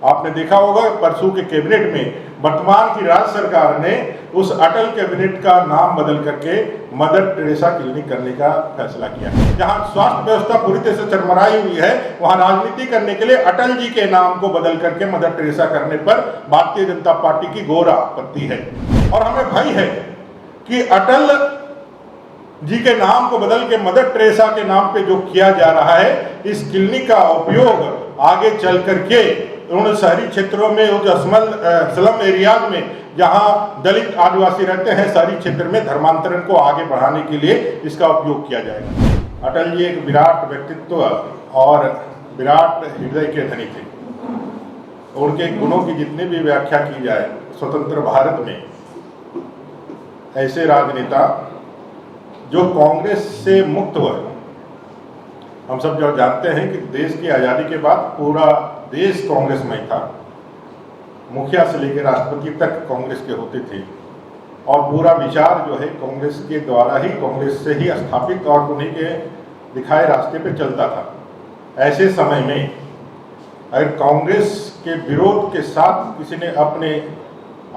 आपने देखा होगा परसों के कैबिनेट में वर्तमान की राज्य सरकार ने उस अटल कैबिनेट का नाम बदल करके मदर टेरेसा क्लिनिक करने का फैसला किया। जहां स्वास्थ्य व्यवस्था पूरी तरह से चरमराई हुई है, वहां राजनीति करने के लिए अटल जी के नाम को बदल करके मदर टेरेसा करने पर भारतीय जनता पार्टी की घोर आपत्ति है। और हमें भय है कि अटल जी के नाम को बदल के मदर टेरेसा के नाम पे जो किया जा रहा है, इस क्लिनिक का उपयोग आगे चल करके उन शहरी क्षेत्रों में, जो स्लम एरियाज में जहां दलित आदिवासी रहते हैं, शहरी क्षेत्र में धर्मांतरण को आगे बढ़ाने के लिए इसका उपयोग किया जाएगा। अटल जी एक विराट व्यक्तित्व और विराट हृदय के धनी थे। उनके गुणों की जितनी भी व्याख्या की जाए स्वतंत्र भारत में, ऐसे राजनेता जो कांग्रेस से मुक्त हुए। हम सब जो जानते हैं कि देश की आज़ादी के बाद पूरा देश कांग्रेस में था, मुखिया से लेकर राष्ट्रपति तक कांग्रेस के होते थे और पूरा विचार जो है कांग्रेस के द्वारा ही, कांग्रेस से ही स्थापित और उन्हीं के दिखाए रास्ते पे चलता था। ऐसे समय में अगर कांग्रेस के विरोध के साथ किसी ने अपने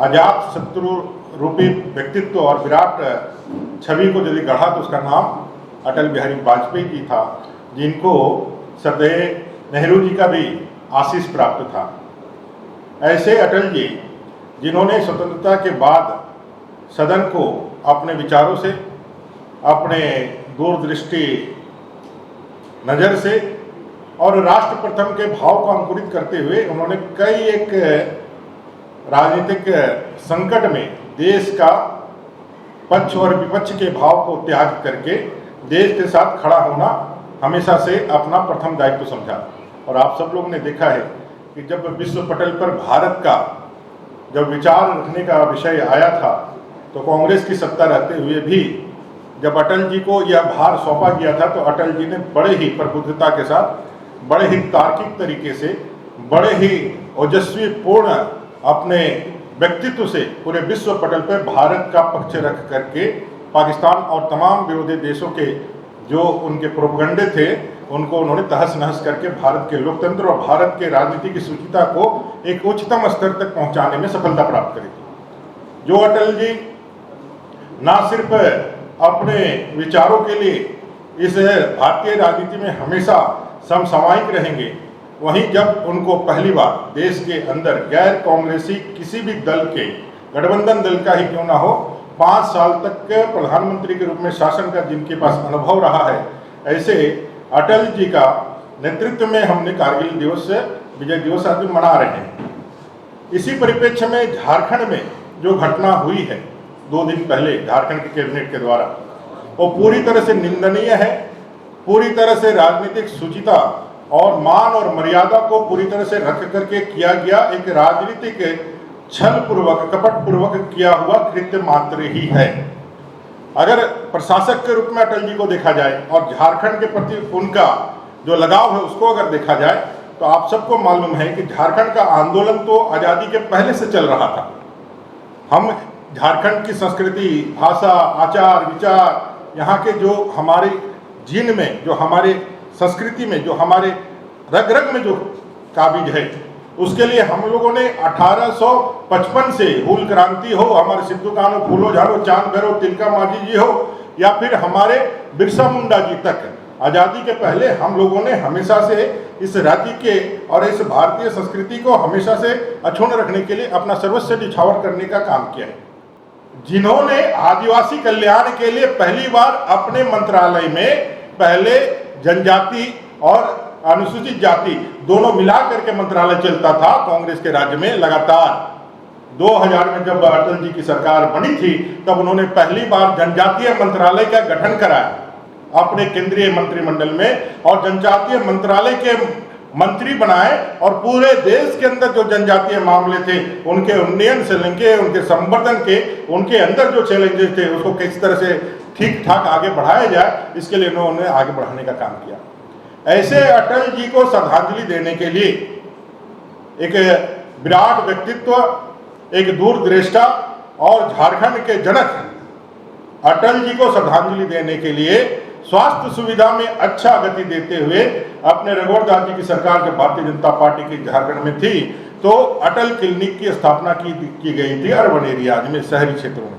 आजाद शत्रु रूपी व्यक्तित्व और विराट छवि को यदि गढ़ा तो उसका नाम अटल बिहारी वाजपेयी जी था, जिनको सदैव नेहरू जी का भी आशीष प्राप्त था। ऐसे अटल जी जिन्होंने स्वतंत्रता के बाद सदन को अपने विचारों से, अपने दूरदृष्टि नज़र से और राष्ट्र प्रथम के भाव को अंकुरित करते हुए उन्होंने कई एक राजनीतिक संकट में देश का पक्ष और विपक्ष के भाव को त्याग करके देश के साथ खड़ा होना हमेशा से अपना प्रथम दायित्व समझा। और आप सब लोग ने देखा है कि जब विश्व पटल पर भारत का जब विचार रखने का विषय आया था, तो कांग्रेस की सत्ता रहते हुए भी जब अटल जी को यह भार सौंपा गया था, तो अटल जी ने बड़े ही प्रबुद्धता के साथ, बड़े ही तार्किक तरीके से, बड़े ही ओजस्वी पूर्ण अपने व्यक्तित्व से पूरे विश्व पटल पर भारत का पक्ष रख करके पाकिस्तान और तमाम विरोधी देशों के जो उनके प्रोपगंडे थे उनको उन्होंने तहस नहस करके भारत के लोकतंत्र और भारत के राजनीति की शुचिता को एक उच्चतम स्तर तक पहुंचाने में सफलता प्राप्त करी थी। जो अटल जी ना सिर्फ अपने विचारों के लिए इस भारतीय राजनीति में हमेशा समसामयिक रहेंगे, वहीं जब उनको पहली बार देश के अंदर गैर कांग्रेसी किसी भी दल के, गठबंधन दल का ही क्यों ना हो, 5 साल तक प्रधानमंत्री के रूप में शासन का जिनके पास अनुभव रहा है, ऐसे अटल जी का नेतृत्व में हमने कारगिल दिवस, विजय दिवस आज मना रहे हैं। इसी परिप्रेक्ष्य में झारखंड में जो घटना हुई है 2 दिन पहले झारखंड के कैबिनेट के द्वारा, वो पूरी तरह से निंदनीय है। पूरी तरह से राजनीतिक शुचिता और मान और मर्यादा को पूरी तरह से रख करके किया गया एक राजनीतिक छल पूर्वक, कपट पूर्वक किया हुआ कृत्य मात्र ही है। अगर प्रशासक के रूप में अटल जी को देखा जाए और झारखंड के प्रति उनका जो लगाव है उसको अगर देखा जाए, तो आप सबको मालूम है कि झारखंड का आंदोलन तो आज़ादी के पहले से चल रहा था। हम झारखंड की संस्कृति, भाषा, आचार विचार, यहाँ के जो हमारे जीन में, जो हमारे संस्कृति में, जो हमारे रग रग में जो काबिज है, उसके लिए हम लोगों ने 1855 से हूल क्रांति हो, हमारे सिद्धू कान्हू फूलो झाड़ो चांद भैरव तिलका मांझी जी हो, या फिर हमारे बिरसा मुंडा जी तक, आज़ादी के पहले हम लोगों ने हमेशा से इस राज्य के और इस भारतीय संस्कृति को हमेशा से अक्षुण्ण रखने के लिए अपना सर्वस्व निछावर करने का काम किया है। जिन्होंने आदिवासी कल्याण के लिए पहली बार अपने मंत्रालय में पहले जनजाति और अनुसूचित जाति दोनों मिला करके मंत्रालय चलता था कांग्रेस के राज्य में लगातार। 2000 में जब अटल जी की सरकार बनी थी, तब उन्होंने पहली बार जनजातीय मंत्रालय का गठन कराया अपने केंद्रीय मंत्रिमंडल में, और जनजातीय मंत्रालय के मंत्री बनाए और पूरे देश के अंदर जो जनजातीय मामले थे उनके उन्नयन से लेके उनके संवर्धन के, उनके अंदर जो चैलेंजेस थे उसको किस तरह से ठीक ठाक आगे बढ़ाया जाए, इसके लिए उन्होंने आगे बढ़ाने का काम किया। ऐसे अटल जी को श्रद्धांजलि देने के लिए एक विराट व्यक्तित्व, एक दूरदृष्टा और झारखंड के जनक अटल जी को श्रद्धांजलि देने के लिए स्वास्थ्य सुविधा में अच्छा गति देते हुए अपने रघुवर दास जी की सरकार जब भारतीय जनता पार्टी की झारखंड में थी, तो अटल क्लिनिक की स्थापना की गई थी अर्बन एरियाज में, शहरी क्षेत्रों में।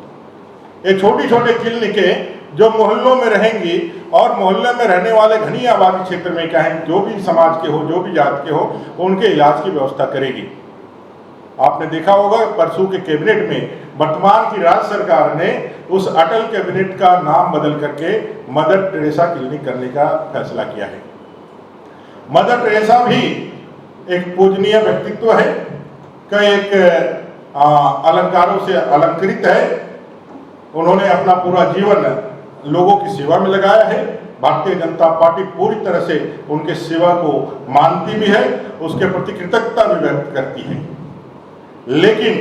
ये छोटी छोटी क्लिनिकें जो मोहल्लों में रहेंगी और मोहल्ले में रहने वाले घनी आबादी क्षेत्र में चाहे जो भी समाज के हो, जो भी जात के हो, उनके इलाज की व्यवस्था करेगी। आपने देखा होगा परसों के कैबिनेट में वर्तमान की राज्य सरकार ने उस अटल कैबिनेट का नाम बदल करके मदर टेरेसा क्लिनिक करने का फैसला किया है। मदर टेरेसा भी एक पूजनीय व्यक्तित्व है, कई एक अलंकारों से अलंकृत है। उन्होंने अपना पूरा जीवन लोगों की सेवा में लगाया है। भारतीय जनता पार्टी पूरी तरह से उनके सेवा को मानती भी है, उसके प्रति कृतज्ञता भी व्यक्त करती है। लेकिन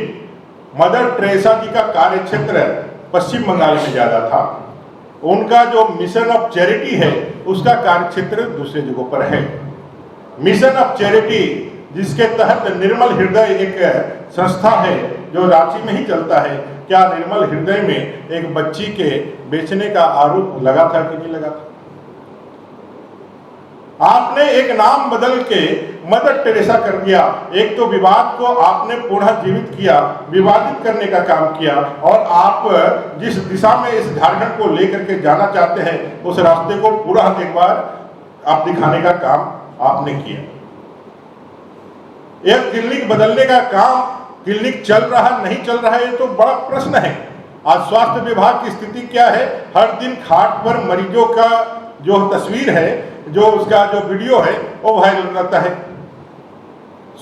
मदर टेरेसा जी का कार्यक्षेत्र पश्चिम बंगाल में ज्यादा था। उनका जो मिशन ऑफ चैरिटी है उसका कार्यक्षेत्र दूसरे जगहों पर है। मिशन ऑफ चैरिटी जिसके तहत निर्मल हृदय एक संस्था है जो रांची में ही चलता है, क्या निर्मल हृदय में एक बच्ची के बेचने का आरोप लगा था कि नहीं लगा था? आपने एक नाम बदल के मदर टेरेसा कर दिया। एक तो विवाद को आपने पुनः जीवित किया, विवादित करने का काम किया, और आप जिस दिशा में इस झारखंड को लेकर के जाना चाहते हैं उस रास्ते को पूरा एक बार आप दिखाने का काम आपने किया। एक क्लिनिक बदलने का काम, क्लिनिक चल रहा नहीं चल रहा है ये तो बड़ा प्रश्न है। आज स्वास्थ्य विभाग की स्थिति क्या है? हर दिन खाट पर मरीजों का जो तस्वीर है, जो उसका जो वीडियो है वो वायरल रहता है।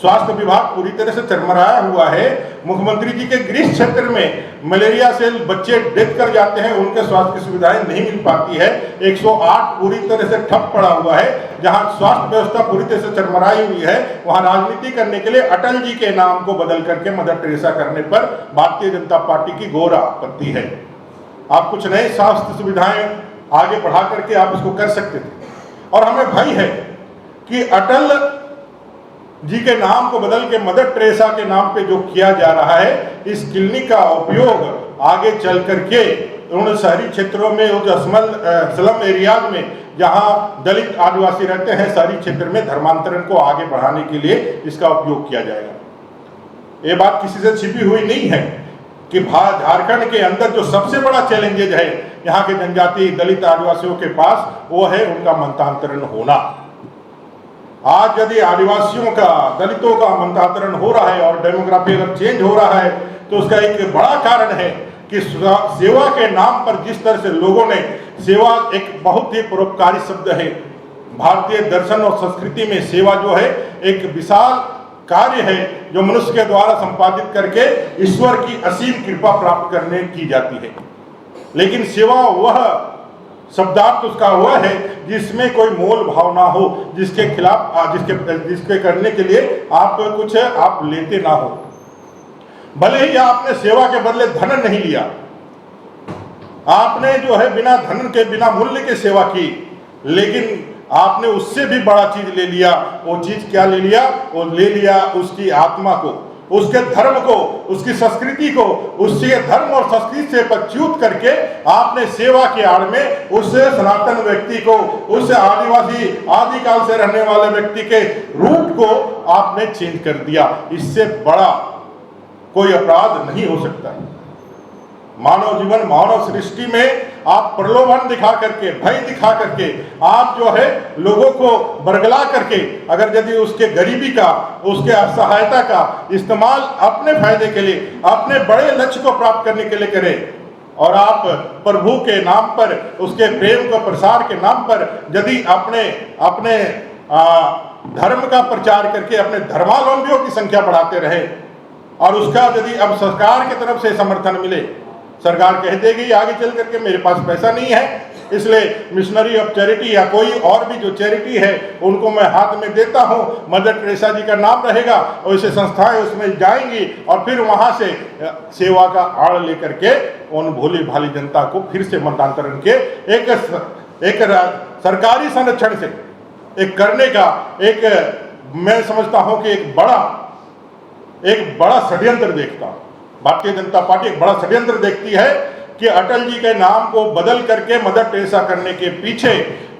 स्वास्थ्य विभाग पूरी तरह से चरमराया हुआ है। मुख्यमंत्री जी के गृह क्षेत्र में मलेरिया से बच्चे डेथ कर जाते हैं, उनके स्वास्थ्य की सुविधाएं नहीं मिल पाती है। 108 पूरी तरह से ठप पड़ा हुआ है। जहां स्वास्थ्य व्यवस्था पूरी तरह से चरमराई हुई है, वहां राजनीति करने के लिए अटल जी के नाम को बदल करके मदर टेरेसा करने पर भारतीय जनता पार्टी की घोर आपत्ति है। आप कुछ नए स्वास्थ्य सुविधाएं आगे बढ़ा करके आप इसको कर सकते थे। और हमें भय है कि अटल जी के नाम को बदल के मदर टेरेसा के नाम पे जो किया जा रहा है, इस क्लिनिक का उपयोग आगे चल करके उन शहरी क्षेत्रों में, उस स्लम एरियाज में जहां दलित आदिवासी रहते हैं, शहरी क्षेत्र में धर्मांतरण को आगे बढ़ाने के लिए इसका उपयोग किया जाएगा। ये बात किसी से छिपी हुई नहीं है कि झारखंड के अंदर जो सबसे बड़ा चैलेंजेज है यहाँ के जनजाति दलित आदिवासियों के पास, वो है उनका मतांतरण होना। आज यदि आदिवासियों का, दलितों का मतांतरण हो रहा है और डेमोग्राफी अगर चेंज हो रहा है, तो उसका एक बड़ा कारण है कि सेवा के नाम पर जिस तरह से लोगों ने सेवा, एक बहुत ही परोपकारी शब्द है। भारतीय दर्शन और संस्कृति में सेवा जो है एक विशाल कार्य है जो मनुष्य के द्वारा संपादित करके ईश्वर की असीम कृपा प्राप्त करने की जाती है। लेकिन सेवा वह शब्दार्थ उसका हुआ है जिसमें कोई मोल भाव ना हो, जिसके खिलाफ जिसके करने के लिए आप कुछ आप लेते ना हो। भले ही आपने सेवा के बदले धन नहीं लिया, आपने जो है बिना धन के, बिना मूल्य के सेवा की, लेकिन आपने उससे भी बड़ा चीज ले लिया। वो चीज क्या ले लिया? वो ले लिया उसकी आत्मा को, उसके धर्म को, उसकी संस्कृति को, उसके धर्म और संस्कृति से पच्युत करके आपने सेवा के आड़ में उस सनातन व्यक्ति को, उस आदिवासी आदिकाल से रहने वाले व्यक्ति के रूट को आपने चेंज कर दिया। इससे बड़ा कोई अपराध नहीं हो सकता। मानव जीवन, मानव सृष्टि में आप प्रलोभन दिखा करके, भय दिखा करके, आप जो है लोगों को बरगला करके, अगर यदि उसके गरीबी का, उसके असहायता का इस्तेमाल अपने फायदे के लिए, अपने बड़े लक्ष्य को प्राप्त करने के लिए करें, और आप प्रभु के नाम पर, उसके प्रेम को प्रसार के नाम पर यदि अपने धर्म का प्रचार करके अपने धर्मावलंबियों की संख्या बढ़ाते रहे, और उसका यदि अब सरकार की तरफ से समर्थन मिले, सरकार कह देगी आगे चल करके मेरे पास पैसा नहीं है, इसलिए मिशनरी ऑफ चैरिटी या कोई और भी जो चैरिटी है उनको मैं हाथ में देता हूं, मदर टेरेसा जी का नाम रहेगा, और ऐसे संस्थाएं उसमें जाएंगी और फिर वहां से सेवा का आड़ लेकर के उन भोली भाली जनता को फिर से मतांतरण के एक सरकारी संरक्षण से एक करने का एक, मैं समझता हूं कि एक बड़ा षड्यंत्र देखता हूं। भारतीय जनता पार्टी एक बड़ा षड्यंत्र देखती है कि अटल जी के नाम को बदल करके मदर टेरेसा करने के पीछे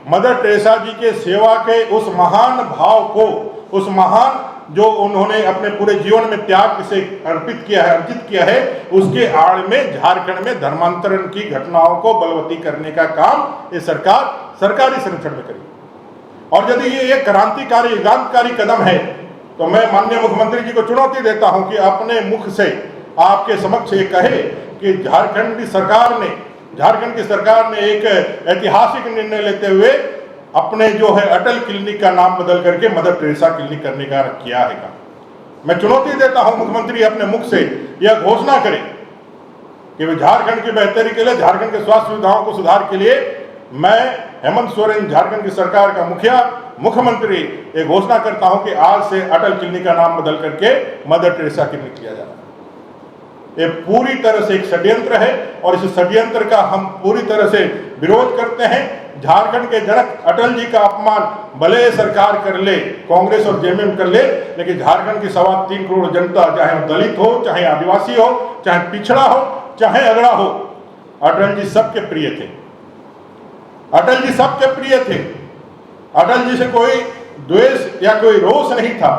मदर टेरेसा जी के सेवा के उस महान भाव को, उस महान जो उन्होंने अपने पूरे जीवन में त्याग से अर्पित किया है, अर्जित किया है, उसके आड़ में झारखंड में धर्मांतरण की घटनाओं को बलवती करने का काम ये सरकार सरकारी संरक्षण में करेगी। और यदि ये एक क्रांतिकारी युगांतकारी कदम है तो मैं माननीय मुख्यमंत्री जी को चुनौती देता हूं कि अपने मुख से आपके समक्ष ये कहे कि झारखंड की सरकार ने एक ऐतिहासिक निर्णय लेते हुए अपने जो है अटल क्लिनिक का नाम बदल करके मदर टेरेसा क्लिनिक करने का किया है। मैं चुनौती देता हूं मुख्यमंत्री अपने मुख से यह घोषणा करें कि वे झारखंड की बेहतरी के लिए, झारखंड के स्वास्थ्य सुविधाओं को सुधार के लिए मैं हेमंत सोरेन, झारखंड की सरकार का मुख्यमंत्री ये घोषणा करता हूं कि आज से अटल क्लिनिक का नाम बदल करके मदर टेरेसा क्लिनिक किया जा रहा है। ये पूरी तरह से एक षड्यंत्र है और इस षड्यंत्र का हम पूरी तरह से विरोध करते हैं। झारखंड के जनक अटल जी का अपमान भले सरकार कर ले, कांग्रेस और जेएमएम कर ले, लेकिन झारखंड की 3.25 करोड़ जनता, चाहे वो दलित हो, चाहे आदिवासी हो, चाहे पिछड़ा हो, चाहे अगड़ा हो, अटल जी सबके प्रिय थे। अटल जी सबके प्रिय थे। अटल जी से कोई द्वेष या कोई रोष नहीं था।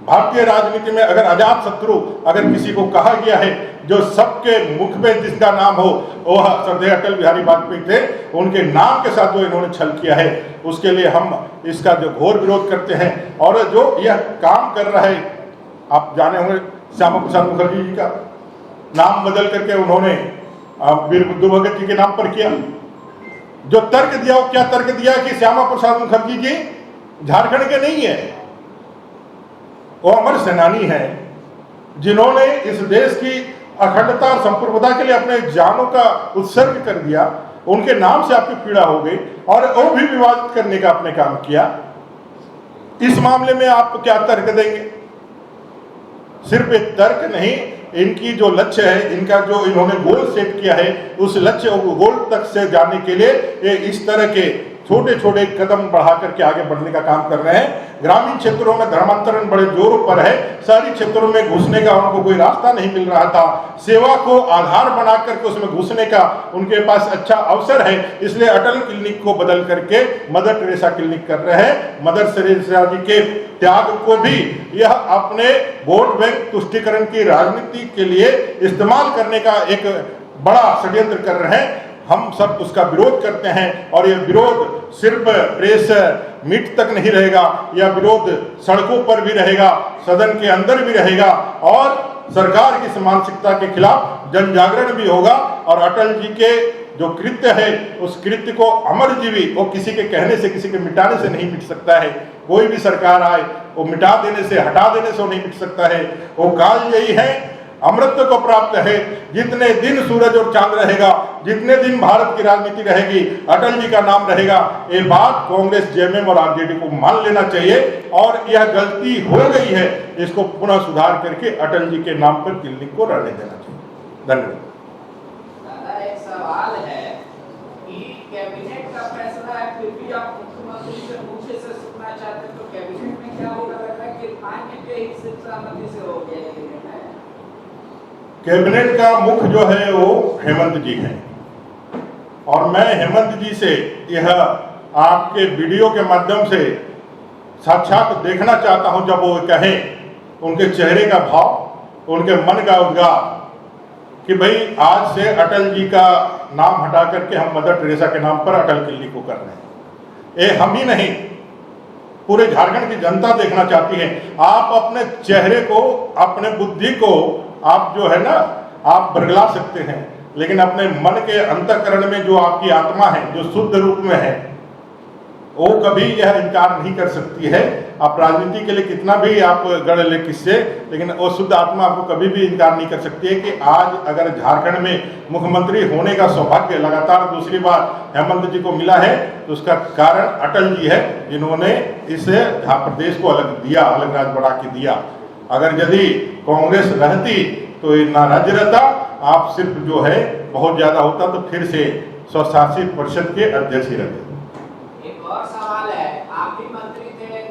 भारतीय राजनीति में अगर अजात शत्रु अगर किसी को कहा गया है, जो सबके मुख में जिसका नाम हो, वह श्रद्धेय अटल बिहारी वाजपेयी थे। उनके नाम के साथ जो इन्होंने छल किया है, उसके लिए हम इसका जो घोर विरोध करते हैं। और जो यह काम कर रहा है, आप जाने होंगे श्यामा प्रसाद मुखर्जी जी का नाम बदल करके उन्होंने वीर बुद्धू भगत जी के नाम पर किया। जो तर्क दिया, वो क्या तर्क दिया कि श्यामा प्रसाद मुखर्जी जी झारखंड के नहीं है, वो अमर सेनानी है जिन्होंने इस देश की अखंडता और संप्रभुता के लिए अपने जानों का उत्सर्ग कर दिया। उनके नाम से आपकी पीड़ा हो गई और वो भी विवादित करने का आपने काम किया। इस मामले में आप क्या तर्क देंगे? सिर्फ एक तर्क नहीं, इनकी जो लक्ष्य है, इनका जो इन्होंने गोल सेट किया है, उस लक्ष्य गोल तक से जाने के लिए ये इस तरह के छोटे छोटे कदम बढ़ा करके आगे बढ़ने का काम कर रहे हैं। ग्रामीण क्षेत्रों में धर्मांतरण बड़े जोरों पर है। शहरी क्षेत्रों में घुसने का उनको कोई रास्ता नहीं मिल रहा था। सेवा को आधार बना करके उसमें घुसने का उनके पास अच्छा अवसर है, इसलिए अटल क्लिनिक को बदल करके मदर टेरेसा क्लिनिक कर रहे हैं। मदर टेरेसा जी के त्याग को भी यह अपने वोट बैंक तुष्टिकरण की राजनीति के लिए इस्तेमाल करने का एक बड़ा षड्यंत्र कर रहे हैं। हम सब उसका विरोध करते हैं और यह विरोध सिर्फ प्रेस मीट तक नहीं रहेगा, यह विरोध सड़कों पर भी रहेगा, सदन के अंदर भी रहेगा और सरकार की मानसिकता के खिलाफ जन जागरण भी होगा। और अटल जी के जो कृत्य है, उस कृत्य को अमरजीवी, वो किसी के कहने से, किसी के मिटाने से नहीं मिट सकता है। कोई भी सरकार आए, वो मिटा देने से, हटा देने से वो नहीं मिट सकता है। वो काल यही है, अमृत को प्राप्त है। जितने दिन सूरज और चांद रहेगा, जितने दिन भारत की राजनीति रहेगी, अटल जी का नाम रहेगा। ये बात कांग्रेस, जेएमएम और आरजेडी को मान लेना चाहिए और यह गलती हो गई है, इसको पुनः सुधार करके अटल जी के नाम पर क्लिनिक को रहने देना चाहिए। धन्यवाद। दादा, एक सवाल है कि कैबिनेट का फैसला है, फिर भी आप मुख्यमंत्री से मुझे से सुनना चाहते हैं, तो कैबिनेट में क्या होगा? लग रहा है कि खाने के ही सहमति से हो गया है। कैबिनेट का मुख्य जो है वो हेमंत जी हैं और मैं हेमंत जी से यह आपके वीडियो के माध्यम से साक्षात देखना चाहता हूं, जब वो कहें उनके चेहरे का भाव, उनके मन का उद्गार कि भाई आज से अटल जी का नाम हटा करके हम मदर टेरेसा के नाम पर अटल क्लिनिक को कर रहे हैं। ये हम ही नहीं, पूरे झारखंड की जनता देखना चाहती है। आप अपने चेहरे को, अपने बुद्धि को आप जो है ना, आप बरगला सकते हैं, लेकिन अपने मन के अंतःकरण में जो आपकी आत्मा है, जो शुद्ध रूप में है, वो कभी यह इनकार नहीं कर सकती है। आप राजनीति के लिए कितना भी आप गढ़ ले किससे, लेकिन वो शुद्ध आत्मा आपको कभी भी इनकार नहीं कर सकती है कि आज अगर झारखंड में मुख्यमंत्री होने का सौभाग्य लगातार दूसरी बार हेमंत जी को मिला है, तो उसका कारण अटल जी है, जिन्होंने इस प्रदेश को अलग दिया, अलग राज्य बढ़ा के दिया। अगर यदि कांग्रेस रहती तो ये ना राज्य रहता, आप सिर्फ जो है बहुत ज्यादा होता तो फिर से स्वशासित परिषद के अध्यक्ष ही रहते। एक और सवाल है, आप भी मंत्री थे,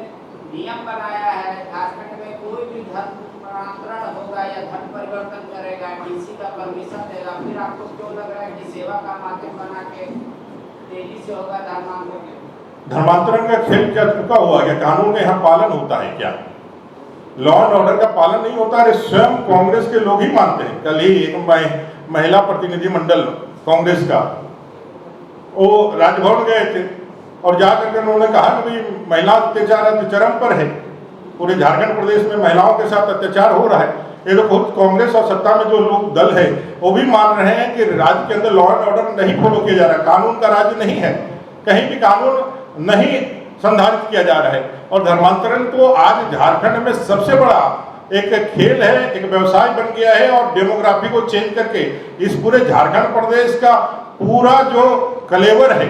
नियम बनाया है झारखंड में कोई भी धर्मांतरण होगा या धर्म परिवर्तन करेगा, डीसी का परमिशन देगा, फिर आपको क्यों लग रहा है कि सेवा का माध्यम बना के तेजी से होगा धर्मांतरण? धर्मांतरण का खेल क्या चुका हुआ? क्या कानून का यहाँ पालन होता है क्या? लॉ एंड ऑर्डर का पालन नहीं होता है, स्वयं कांग्रेस के लोग ही मानते हैं। कल ही एक महिला प्रतिनिधि मंडल कांग्रेस का वो राजभवन गए थे और जाकर के उन्होंने कहा कि भाई महिला अत्याचार चरम पर है, पूरे झारखंड प्रदेश में महिलाओं के साथ अत्याचार हो रहा है। ये तो खुद कांग्रेस और सत्ता में जो लोग दल है वो भी मान रहे हैं कि राज्य के अंदर लॉ एंड ऑर्डर नहीं फॉलो किया जा रहा है, कानून का राज्य नहीं है, कहीं भी कानून नहीं संधारित किया जा रहा है। और धर्मांतरण तो आज झारखंड में सबसे बड़ा एक खेल है, एक व्यवसाय बन गया है और डेमोग्राफी को चेंज करके इस पूरे झारखंड प्रदेश का पूरा जो कलेवर है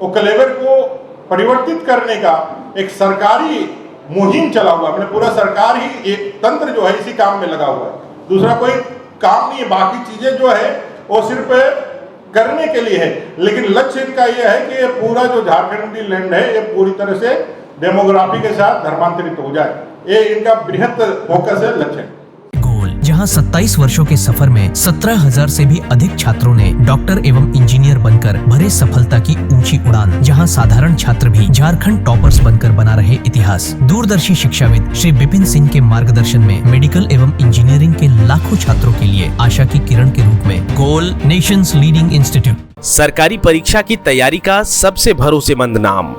वो कलेवर को परिवर्तित करने का एक सरकारी मुहिम चला हुआ है। पूरा सरकार ही एक तंत्र जो है इसी काम में लगा हुआ है, दूसरा कोई काम नहीं है। बाकी चीजें जो है वो सिर्फ करने के लिए है, लेकिन लक्ष्य इनका यह है कि ये पूरा जो झारखंडी लैंड है ये पूरी तरह से डेमोग्राफी के साथ धर्मांतरित हो जाए, ये इनका बृहत फोकस है, लक्ष्य है। गोल, जहां 27 वर्षों के सफर में 17,000 से भी अधिक छात्रों ने डॉक्टर एवं इंजीनियर बनकर भरे सफलता की ऊंची उड़ान, जहां साधारण छात्र भी झारखंड टॉपर्स बनकर बना रहे इतिहास। दूरदर्शी शिक्षाविद श्री विपिन सिंह के मार्गदर्शन में मेडिकल एवं इंजीनियरिंग के लाखों छात्रों के लिए आशा की किरण के रूप में गोल नेशंस लीडिंग इंस्टीट्यूट। सरकारी परीक्षा की तैयारी का सबसे भरोसेमंद नाम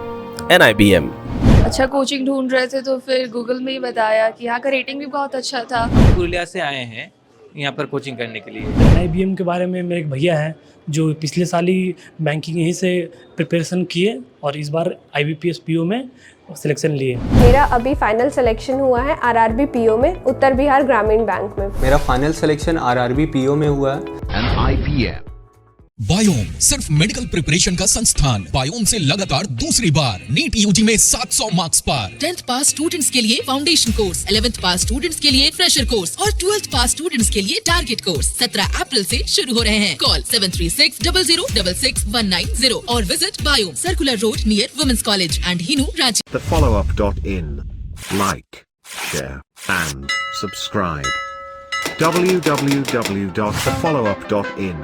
NIBM। अच्छा कोचिंग ढूंढ रहे थे तो फिर गूगल में ही बताया कि यहाँ का रेटिंग भी बहुत अच्छा था। पुरुलिया से आए हैं यहाँ पर कोचिंग करने के लिए। IBM के बारे में मेरे एक भैया हैं जो पिछले साल ही बैंकिंग यहीं से प्रिपरेशन किए और इस बार IBPS PO में सिलेक्शन लिए। मेरा अभी फाइनल सिलेक्शन हुआ है RRB PO में, उत्तर बिहार ग्रामीण बैंक में। मेरा फाइनल सिलेक्शन RRB PO में हुआ है। बायोम सिर्फ मेडिकल प्रिपरेशन का संस्थान। बायोम से लगातार दूसरी बार नीट UG में 700 मार्क्स पर। 10th पास स्टूडेंट्स के लिए फाउंडेशन कोर्स, 11th पास स्टूडेंट्स के लिए फ्रेशर कोर्स और 12th पास स्टूडेंट्स के लिए टारगेट कोर्स 17 अप्रैल से शुरू हो रहे हैं। कॉल 7360066190 और विजिट बायोम, circular road near women's college and Hinoo, Ranchi. thefollowup.in. Like, share and subscribe. www.thefollowup.in